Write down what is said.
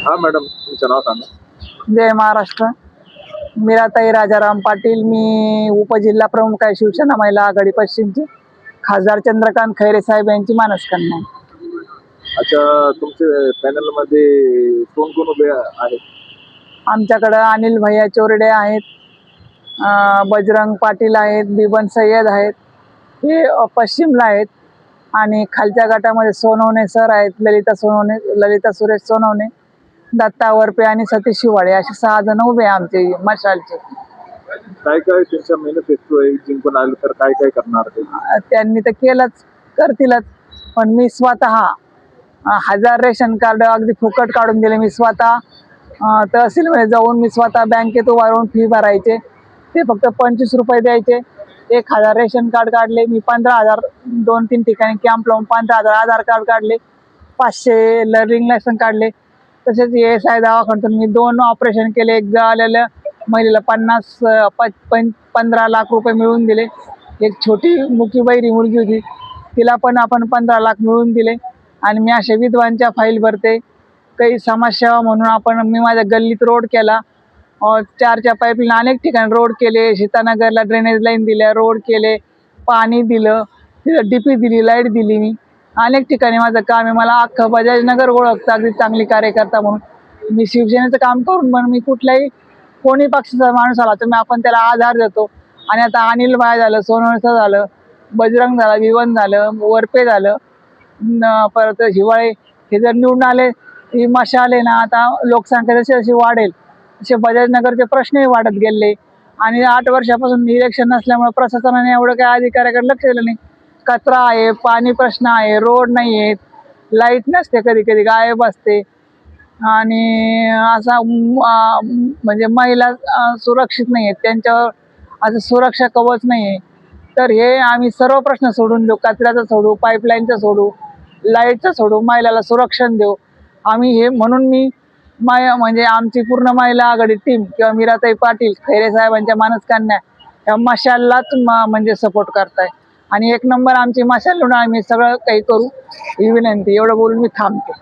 हा मॅडम, तुमचं नाव सांगा. जय महाराष्ट्र. मीराताई राजाराम पाटील. मी उपजिल्हा प्रमुख आहे शिवसेना महिला आघाडी पश्चिमची. खासदार चंद्रकांत खैरे साहेब यांची मानसकन्या आहे. अच्छा, तुमच्या पॅनल मध्ये कोण कोण उभे आहेत? आमच्याकडं अनिल भैया चोरडे आहेत, बजरंग पाटील आहेत, बिबन सय्यद आहेत, हे पश्चिमला आहेत. आणि खालच्या गटामध्ये सोनवणे सर आहेत, ललिता सुरेश सोनवणे, दत्ता वरपे आणि सतीश शिवाळे, असे 6 जण उभे आहे आमचे मशालचे. काय काय त्यांच्या मॅनिफेस्टो आहे, जिंकून आले तर काय काय करणार ते? त्यांनी तर केलंच, करतीलच. पण मी स्वतः 1000 रेशन कार्ड अगदी फुकट काढून दिले. मी स्वतः तहसीलमध्ये जाऊन मी स्वतः बँकेत उभा राहून फी भरायचे. ते फक्त 25 रुपये द्यायचे. 1000 रेशन कार्ड काढले मी. 15,000 2-3 ठिकाणी कॅम्प लावून 15,000 आधार कार्ड काढले. 500 लर्निंग लायसन काढले. तसेच ESI दवाखान्यातून मी 2 ऑपरेशन केले. एक आलेल्या महिलेला 15 लाख रुपये मिळवून दिले. एक छोटी मुकी बहिरी मुलगी होती, तिला पण आपण 15 लाख मिळवून दिले. आणि मी अशा विधवांच्या फाईल भरते. काही समाजसेवा म्हणून मी माझ्या गल्लीत रोड केला. 4च्या पाईपलाईन अनेक ठिकाणी रोड केले. सीतानगरला ड्रेनेज लाईन दिल्या, रोड केले, पाणी दिलं, तिथं DP दिली, लाईट दिली. मी अनेक ठिकाणी माझं काम आहे. मला अख्खं बजाज नगर ओळखतं अगदी चांगली कार्यकर्ता म्हणून. मी शिवसेनेचं काम करून पण मी कोणी पक्षाचा माणूस आला तर आपण त्याला आधार देतो. आणि आता अनिल भाई झालं, सोनवणे झालं, बजरंग झालं, विवन झालं, वरपे झालं, परत हिवाळे, हे जर निवडून आले, ही मशाल आहे ना, आता लोकसंख्या जशी जशी वाढेल तसे बजाजनगरचे प्रश्नही वाढत गेले. आणि 8 वर्षापासून इलेक्शन नसल्यामुळे प्रशासनाने एवढं काही अधिकाऱ्याकडे लक्ष दिलं नाही. कचरा आहे, पाणी प्रश्न आहे, रोड नाही आहेत, लाईट नसते, कधी कधी गायब असते. आणि असा म्हणजे महिला सुरक्षित नाही आहेत, त्यांच्यावर असं सुरक्षा कवच नाही आहे. तर हे आम्ही सर्व प्रश्न सोडून देऊ. कचऱ्याचं सोडू, पाईपलाईनचं सोडू, लाईटचं सोडू, महिलाला सुरक्षण देऊ आम्ही. हे म्हणून मी म्हणजे आमची पूर्ण महिला आघाडी टीम किंवा मीराताई पाटील खैरे साहेबांच्या मानसकन्या या मशाललाच म्हणजे सपोर्ट करताय. आणि 1 नंबर आमची मशाल निवडून आम्ही सगळं काही करू ही विनंती. एवढं बोलून मी थांबते.